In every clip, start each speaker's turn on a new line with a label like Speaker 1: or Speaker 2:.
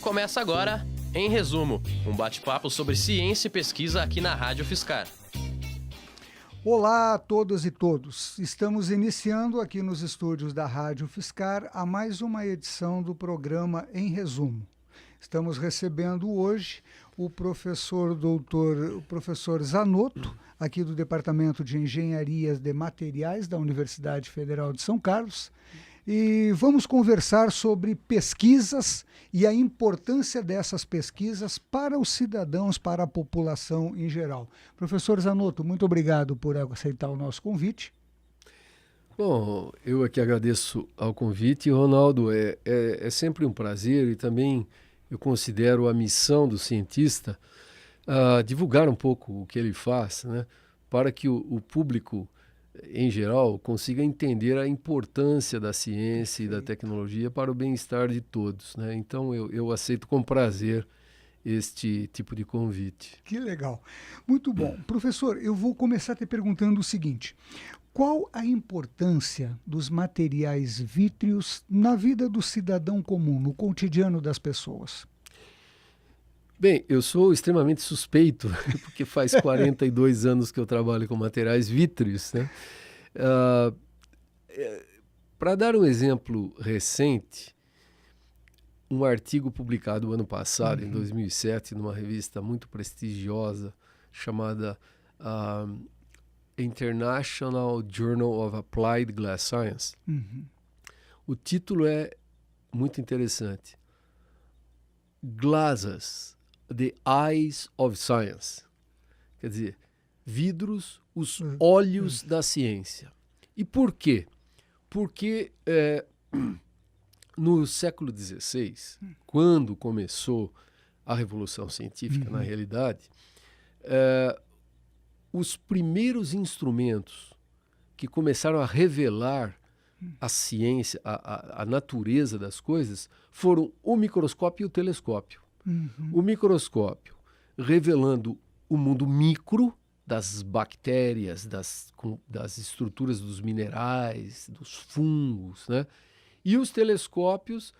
Speaker 1: Começa agora, em resumo, um bate-papo sobre ciência e pesquisa aqui na Rádio UFSCar.
Speaker 2: Olá a todas e todos. Estamos iniciando aqui nos estúdios da Rádio UFSCar a mais uma edição do programa Em Resumo. Estamos recebendo hoje o professor Zanotto, aqui do Departamento de Engenharia de Materiais da Universidade Federal de São Carlos, e vamos conversar sobre pesquisas e a importância dessas pesquisas para os cidadãos, para a população em geral. Professor Zanotto, muito obrigado por aceitar o nosso convite.
Speaker 3: Bom, eu aqui agradeço ao convite, Ronaldo. É sempre um prazer e também eu considero a missão do cientista divulgar um pouco o que ele faz, né, para que o público em geral, consiga entender a importância da ciência e da tecnologia para o bem-estar de todos, né? Então, eu aceito com prazer este tipo de convite.
Speaker 2: Que legal. Muito bom. Professor, eu vou começar te perguntando o seguinte: qual a importância dos materiais vítreos na vida do cidadão comum, no cotidiano das pessoas?
Speaker 3: Bem, eu sou extremamente suspeito, porque faz 42 anos que eu trabalho com materiais vítreos, né? Para dar um exemplo recente, um artigo publicado ano passado, em 2007, numa revista muito prestigiosa, chamada International Journal of Applied Glass Science. O título é muito interessante. Glasses, The Eyes of Science. Quer dizer, vidros, os olhos da ciência. E por quê? Porque no século XVI, quando começou a Revolução Científica, na realidade, os primeiros instrumentos que começaram a revelar a ciência, a natureza das coisas, foram o microscópio e o telescópio. O microscópio revelando o mundo micro das bactérias, das estruturas dos minerais, dos fungos, né? E os telescópios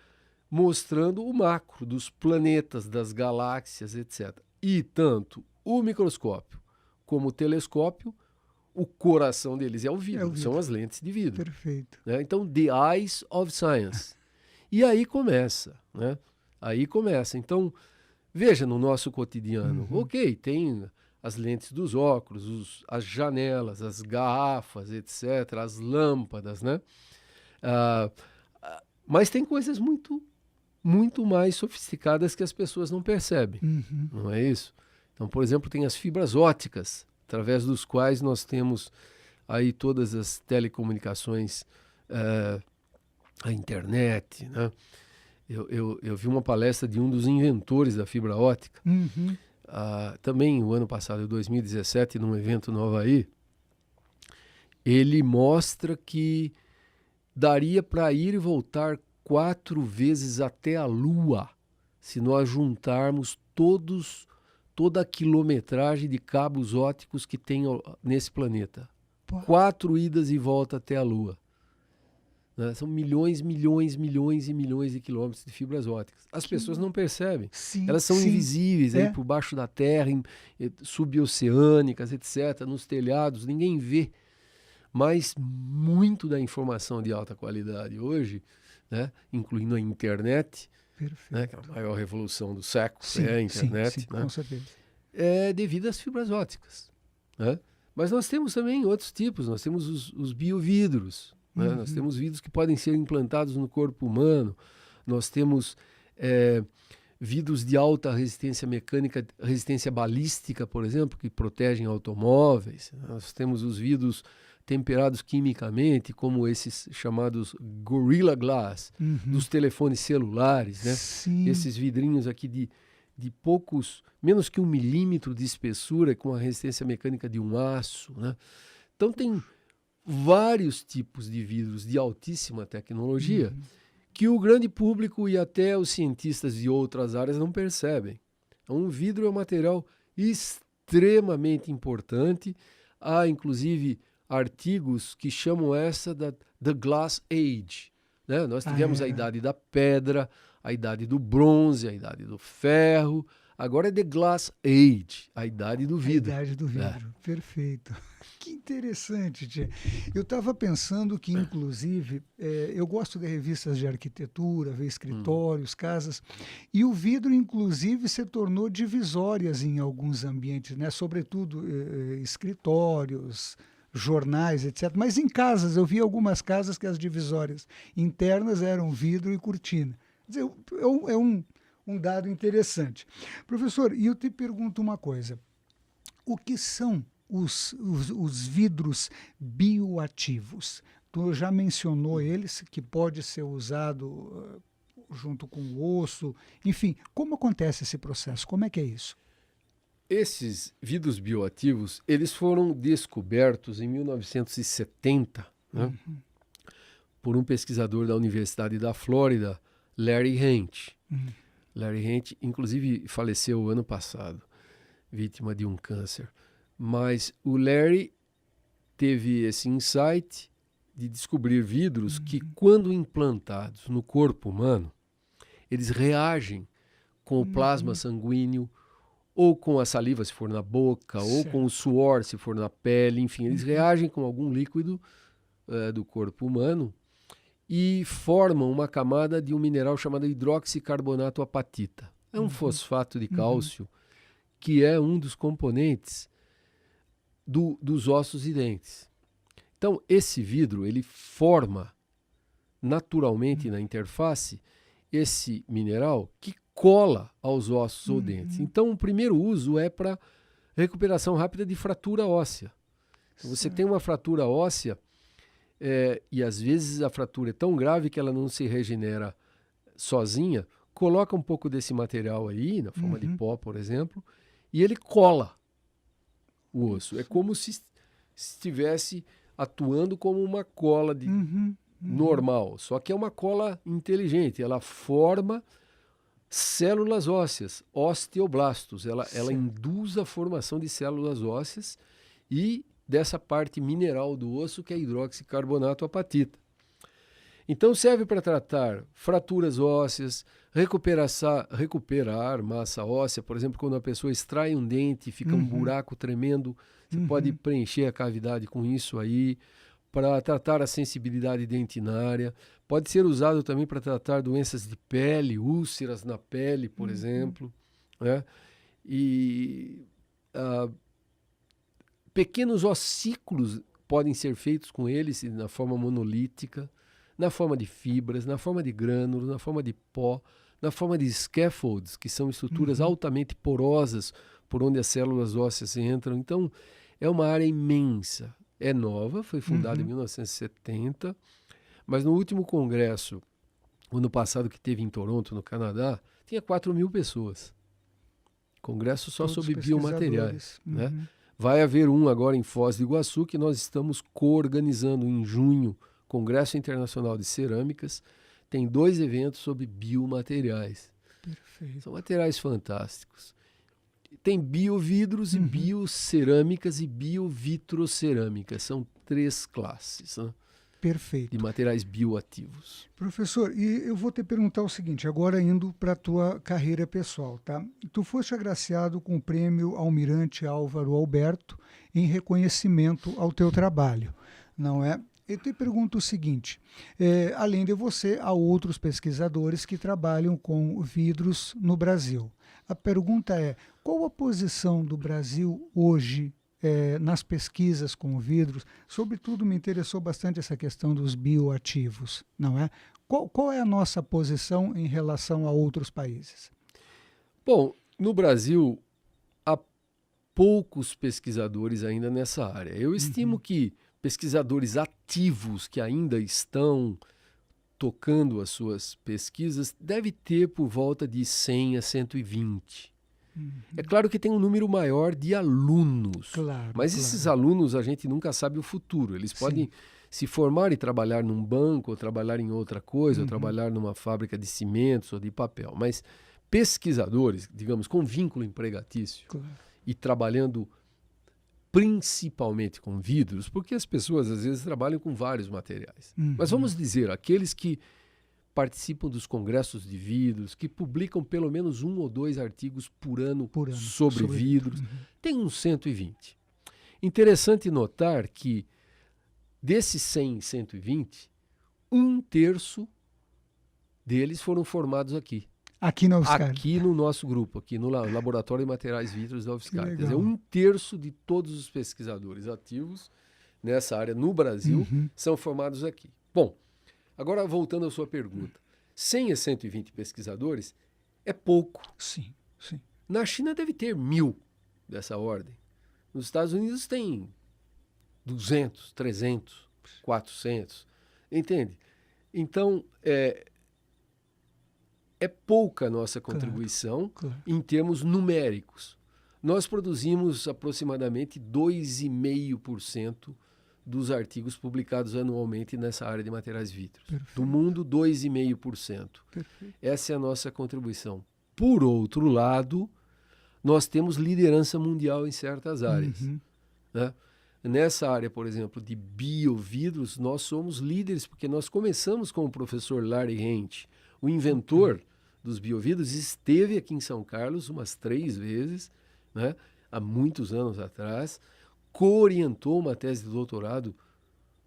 Speaker 3: mostrando o macro dos planetas, das galáxias, etc. E tanto o microscópio como o telescópio, o coração deles é o vidro, são as lentes de vidro.
Speaker 2: Perfeito.
Speaker 3: Né? Então, The Eyes of Science. E aí começa, né? Aí começa. Então, veja no nosso cotidiano. Ok, tem as lentes dos óculos, as janelas, as garrafas, etc., as lâmpadas, né? Mas tem coisas muito, muito mais sofisticadas que as pessoas não percebem. Não é isso? Então, por exemplo, tem as fibras ópticas, através dos quais nós temos aí todas as telecomunicações, a internet, né? Eu vi uma palestra de um dos inventores da fibra óptica, também o ano passado, em 2017, num evento no Havaí. Ele mostra que daria para ir e voltar 4 vezes até a Lua, se nós juntarmos toda a quilometragem de cabos ópticos que tem nesse planeta. 4 idas e volta até a Lua. Né? São milhões e milhões de quilômetros de fibras ópticas. As pessoas não percebem. Elas são invisíveis aí por baixo da terra, suboceânicas, etc., nos telhados, ninguém vê. Mas muito da informação de alta qualidade hoje, né, incluindo a internet, né, que é a maior revolução do século, a internet,
Speaker 2: sim,
Speaker 3: né,
Speaker 2: com certeza,
Speaker 3: é devido às fibras ópticas. Né? Mas nós temos também outros tipos, nós temos os biovidros. Né? Nós temos vidros que podem ser implantados no corpo humano, nós temos vidros de alta resistência mecânica, resistência balística, por exemplo, que protegem automóveis. Nós temos os vidros temperados quimicamente, como esses chamados Gorilla Glass, dos telefones celulares, né? Esses vidrinhos aqui de poucos, menos que 1 milímetro de espessura, com a resistência mecânica de um aço, né? Então tem vários tipos de vidros de altíssima tecnologia que o grande público e até os cientistas de outras áreas não percebem. Então, um vidro é um material extremamente importante. Há, inclusive, artigos que chamam essa da The Glass Age. Né? Nós tivemos a idade da pedra, a idade do bronze, a idade do ferro. Agora é The Glass Age, a idade do vidro.
Speaker 2: A idade do vidro, perfeito. Que interessante, tia. Eu estava pensando que, inclusive, eu gosto de revistas de arquitetura, ver escritórios, casas, e o vidro, inclusive, se tornou divisórias em alguns ambientes, né? Sobretudo escritórios, jornais, etc. Mas em casas, eu vi algumas casas que as divisórias internas eram vidro e cortina. Quer dizer, é um dado interessante. Professor, e eu te pergunto uma coisa. O que são os vidros bioativos? Tu já mencionou eles, que pode ser usado junto com o osso. Enfim, como acontece esse processo? Como é que é isso?
Speaker 3: Esses vidros bioativos, eles foram descobertos em 1970, né, por um pesquisador da Universidade da Flórida, Larry Hent. Larry Hent, inclusive, faleceu ano passado, vítima de um câncer. Mas o Larry teve esse insight de descobrir vidros que, quando implantados no corpo humano, eles reagem com o plasma sanguíneo, ou com a saliva, se for na boca, ou com o suor, se for na pele, enfim, eles reagem com algum líquido do corpo humano e formam uma camada de um mineral chamado hidroxicarbonato apatita. É um fosfato de cálcio que é um dos componentes dos ossos e dentes. Então, esse vidro, ele forma naturalmente na interface esse mineral que cola aos ossos ou dentes. Então, o primeiro uso é para recuperação rápida de fratura óssea. Se você tem uma fratura óssea, e às vezes a fratura é tão grave que ela não se regenera sozinha, coloca um pouco desse material aí, na forma de pó, por exemplo, e ele cola o osso. É como se estivesse atuando como uma cola normal, só que é uma cola inteligente. Ela forma células ósseas, osteoblastos. Ela induz a formação de células ósseas e dessa parte mineral do osso, que é hidroxicarbonato apatita. Então serve para tratar fraturas ósseas, recuperar massa óssea. Por exemplo, quando a pessoa extrai um dente e fica um buraco tremendo, você pode preencher a cavidade com isso aí, para tratar a sensibilidade dentinária. Pode ser usado também para tratar doenças de pele, úlceras na pele, por exemplo, né? E pequenos ossículos podem ser feitos com eles na forma monolítica, na forma de fibras, na forma de grânulos, na forma de pó, na forma de scaffolds, que são estruturas altamente porosas por onde as células ósseas entram. Então, é uma área imensa. É nova, foi fundada em 1970, mas no último congresso, ano passado, que teve em Toronto, no Canadá, tinha 4.000 pessoas. Congresso só sobre biomateriais. Né? Vai haver um agora em Foz do Iguaçu, que nós estamos coorganizando em junho, Congresso Internacional de Cerâmicas. Tem 2 eventos sobre biomateriais.
Speaker 2: Perfeito.
Speaker 3: São materiais fantásticos. Tem biovidros e biocerâmicas e biovitrocerâmicas. São 3 classes, né,
Speaker 2: perfeito,
Speaker 3: de materiais bioativos.
Speaker 2: Professor, e eu vou te perguntar o seguinte, agora indo para a tua carreira pessoal, tá? Tu foste agraciado com o prêmio Almirante Álvaro Alberto em reconhecimento ao teu trabalho, não é? Eu te pergunto o seguinte, além de você, há outros pesquisadores que trabalham com vidros no Brasil. A pergunta é, qual a posição do Brasil hoje nas pesquisas com vidros? Sobretudo me interessou bastante essa questão dos bioativos, não é? Qual é a nossa posição em relação a outros países?
Speaker 3: Bom, no Brasil, há poucos pesquisadores ainda nessa área. Eu estimo que pesquisadores ativos que ainda estão tocando as suas pesquisas deve ter por volta de 100 a 120. É claro que tem um número maior de alunos, mas esses alunos a gente nunca sabe o futuro. Eles podem se formar e trabalhar num banco, ou trabalhar em outra coisa, ou trabalhar numa fábrica de cimentos ou de papel. Mas pesquisadores, digamos, com vínculo empregatício e trabalhando principalmente com vidros, porque as pessoas às vezes trabalham com vários materiais. Mas vamos dizer, aqueles que participam dos congressos de vidros, que publicam pelo menos 1 ou 2 artigos por ano sobre vidros. Tem uns 120. Interessante notar que desses 100, 120, 1/3 deles foram formados aqui.
Speaker 2: Aqui na UFSCar.
Speaker 3: Aqui no nosso grupo, aqui no Laboratório de Materiais Vítricos da UFSCar. Quer dizer, 1/3 de todos os pesquisadores ativos nessa área no Brasil são formados aqui. Bom, agora voltando à sua pergunta. 100 a 120 pesquisadores é pouco.
Speaker 2: Sim, sim.
Speaker 3: Na China deve ter 1.000 dessa ordem. Nos Estados Unidos tem 200, 300, 400. Entende? Então, é pouca a nossa contribuição em termos numéricos. Nós produzimos aproximadamente 2,5% dos artigos publicados anualmente nessa área de materiais vítricos.
Speaker 2: Perfeito.
Speaker 3: Do mundo, 2,5%. Essa é a nossa contribuição. Por outro lado, nós temos liderança mundial em certas áreas. Né? Nessa área, por exemplo, de biovidros, nós somos líderes, porque nós começamos com o professor Larry Hench, o inventor dos biovidros, esteve aqui em São Carlos umas 3 vezes, né? Há muitos anos atrás, co-orientou uma tese de doutorado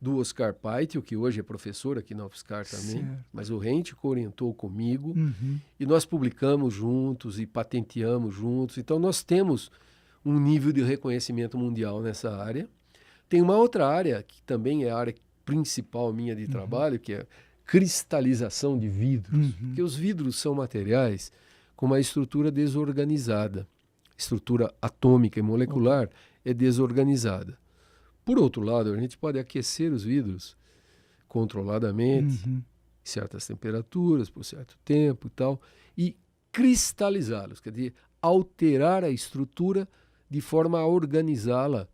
Speaker 3: do Oscar Paitio, que hoje é professor aqui na UFSCar também, mas o Hench co-orientou comigo, e nós publicamos juntos e patenteamos juntos. Então nós temos um nível de reconhecimento mundial nessa área. Tem uma outra área, que também é a área principal minha de trabalho, que é cristalização de vidros, porque os vidros são materiais com uma estrutura desorganizada. Estrutura atômica e molecular é desorganizada. Por outro lado, a gente pode aquecer os vidros controladamente, em certas temperaturas, por certo tempo e tal, e cristalizá-los, quer dizer, alterar a estrutura de forma a organizá-la.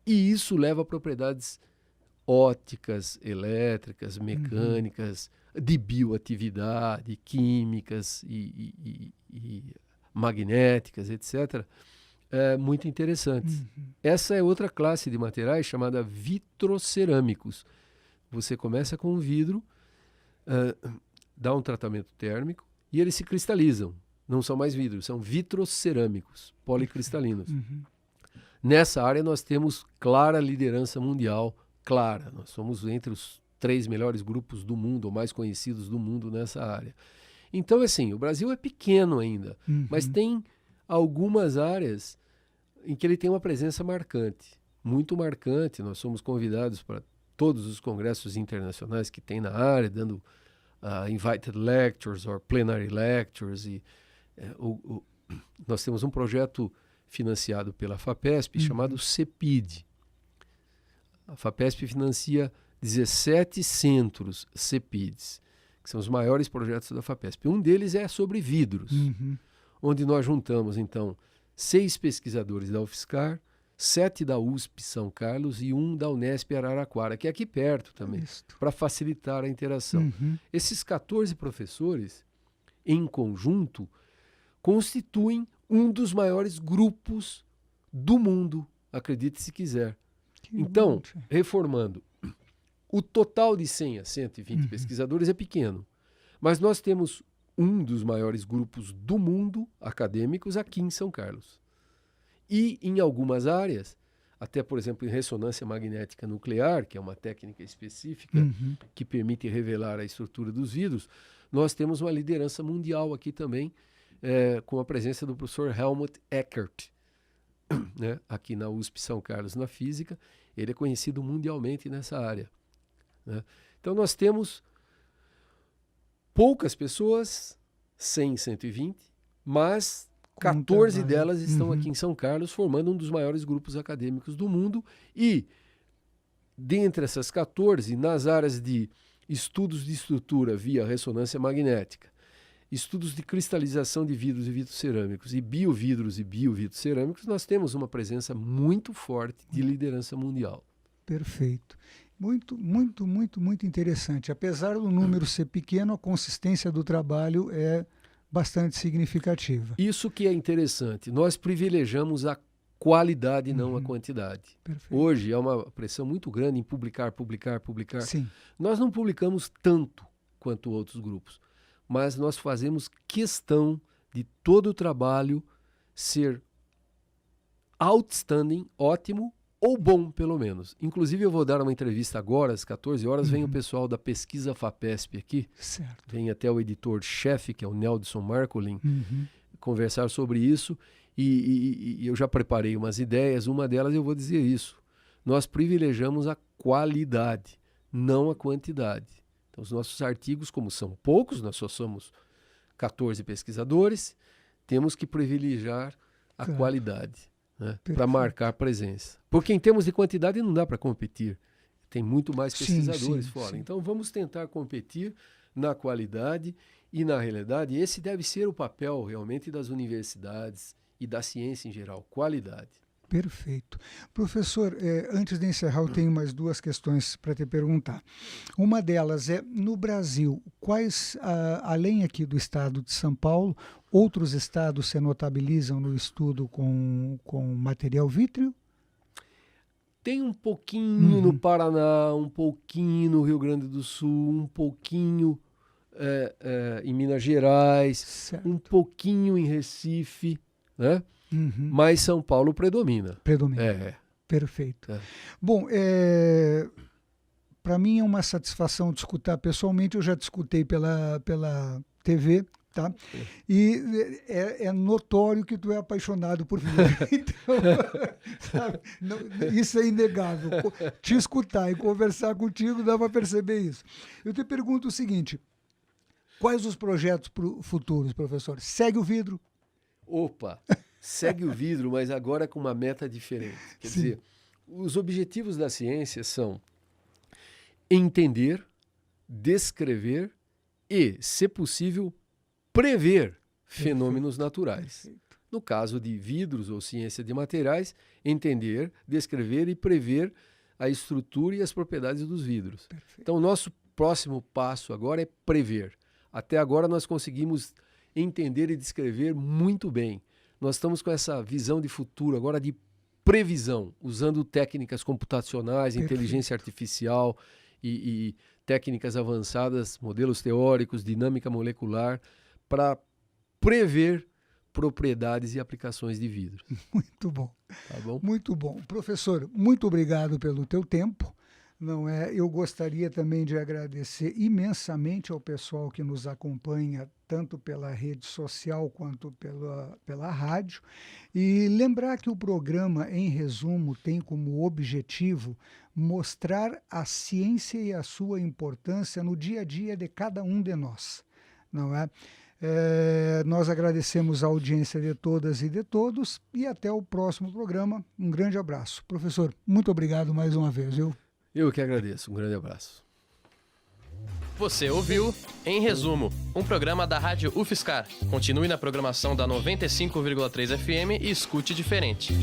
Speaker 3: E isso leva a propriedades ópticas, elétricas, mecânicas, de bioatividade, químicas e magnéticas, etc., muito interessantes. Essa é outra classe de materiais chamada vitrocerâmicos. Você começa com um vidro, dá um tratamento térmico e eles se cristalizam. Não são mais vidros, são vitrocerâmicos, policristalinos. Nessa área nós temos clara liderança mundial, clara. Nós somos entre os 3 melhores grupos do mundo, ou mais conhecidos do mundo nessa área. Então, assim, o Brasil é pequeno ainda, mas tem algumas áreas em que ele tem uma presença marcante, muito marcante. Nós somos convidados para todos os congressos internacionais que tem na área, dando invited lectures or plenary lectures. E, nós temos um projeto financiado pela FAPESP chamado CEPID. A FAPESP financia 17 centros CEPIDs, que são os maiores projetos da FAPESP. Um deles é sobre vidros, onde nós juntamos, então, 6 pesquisadores da UFSCar, 7 da USP São Carlos e 1 da Unesp Araraquara, que é aqui perto também, para facilitar a interação. Esses 14 professores, em conjunto, constituem um dos maiores grupos do mundo, acredite se quiser. Então, reformando, o total de 100 a 120 pesquisadores é pequeno, mas nós temos um dos maiores grupos do mundo acadêmicos aqui em São Carlos. E em algumas áreas, até por exemplo em ressonância magnética nuclear, que é uma técnica específica que permite revelar a estrutura dos vidros, nós temos uma liderança mundial aqui também, com a presença do professor Helmut Eckert, né, aqui na USP São Carlos, na física. Ele é conhecido mundialmente nessa área, né? Então nós temos poucas pessoas, 100, 120, mas 14 delas estão aqui em São Carlos, formando um dos maiores grupos acadêmicos do mundo. E, dentre essas 14, nas áreas de estudos de estrutura via ressonância magnética, estudos de cristalização de vidros e vitrocerâmicos, e biovidros e biovitrocerâmicos, nós temos uma presença muito forte de liderança mundial.
Speaker 2: Perfeito. Muito, muito, muito, muito interessante. Apesar do número ser pequeno, a consistência do trabalho é bastante significativa.
Speaker 3: Isso que é interessante. Nós privilegiamos a qualidade e não a quantidade.
Speaker 2: Perfeito.
Speaker 3: Hoje há uma pressão muito grande em publicar.
Speaker 2: Sim.
Speaker 3: Nós não publicamos tanto quanto outros grupos. Mas nós fazemos questão de todo o trabalho ser outstanding, ótimo, ou bom, pelo menos. Inclusive, eu vou dar uma entrevista agora, às 14 horas, vem o pessoal da Pesquisa FAPESP aqui.
Speaker 2: Certo.
Speaker 3: Vem até o editor-chefe, que é o Nelson Marcolin, conversar sobre isso. E eu já preparei umas ideias, uma delas eu vou dizer isso. Nós privilegiamos a qualidade, não a quantidade. Então, os nossos artigos, como são poucos, nós só somos 14 pesquisadores, temos que privilegiar a qualidade, né, para marcar presença. Porque em termos de quantidade não dá para competir. Tem muito mais pesquisadores fora. Sim. Então vamos tentar competir na qualidade e na realidade. Esse deve ser o papel realmente das universidades e da ciência em geral, qualidade.
Speaker 2: Perfeito. Professor, antes de encerrar, eu tenho mais duas questões para te perguntar. Uma delas é, no Brasil, quais, além aqui do estado de São Paulo, outros estados se notabilizam no estudo com material vítreo?
Speaker 3: Tem um pouquinho no Paraná, um pouquinho no Rio Grande do Sul, um pouquinho em Minas Gerais, certo, um pouquinho em Recife, né? Mas São Paulo predomina.
Speaker 2: Predomina. Perfeito. Bom, para mim é uma satisfação de escutar pessoalmente. Eu já te escutei pela TV, tá? E é notório que tu é apaixonado por vidro. Então, sabe, isso é inegável. Te escutar e conversar contigo dá para perceber isso. Eu te pergunto o seguinte: quais os projetos futuros, professor? Segue o vidro?
Speaker 3: Opa! Segue o vidro, mas agora com uma meta diferente. Quer dizer, os objetivos da ciência são entender, descrever e, se possível, prever fenômenos naturais. Perfeito. No caso de vidros ou ciência de materiais, entender, descrever e prever a estrutura e as propriedades dos vidros. Perfeito. Então, o nosso próximo passo agora é prever. Até agora nós conseguimos entender e descrever muito bem. Nós estamos com essa visão de futuro, agora de previsão, usando técnicas computacionais, perfeito, inteligência artificial e técnicas avançadas, modelos teóricos, dinâmica molecular, para prever propriedades e aplicações de vidro.
Speaker 2: Muito bom.
Speaker 3: Tá bom?
Speaker 2: Muito bom. Professor, muito obrigado pelo teu tempo. Eu gostaria também de agradecer imensamente ao pessoal que nos acompanha, tanto pela rede social quanto pela rádio, e lembrar que o programa, em resumo, tem como objetivo mostrar a ciência e a sua importância no dia a dia de cada um de nós, não é? Nós agradecemos a audiência de todas e de todos e até o próximo programa. Um grande abraço. Professor, muito obrigado mais uma vez, viu?
Speaker 3: Eu que agradeço. Um grande abraço.
Speaker 1: Você ouviu Em Resumo, um programa da Rádio UFSCar. Continue na programação da 95,3 FM e escute diferente.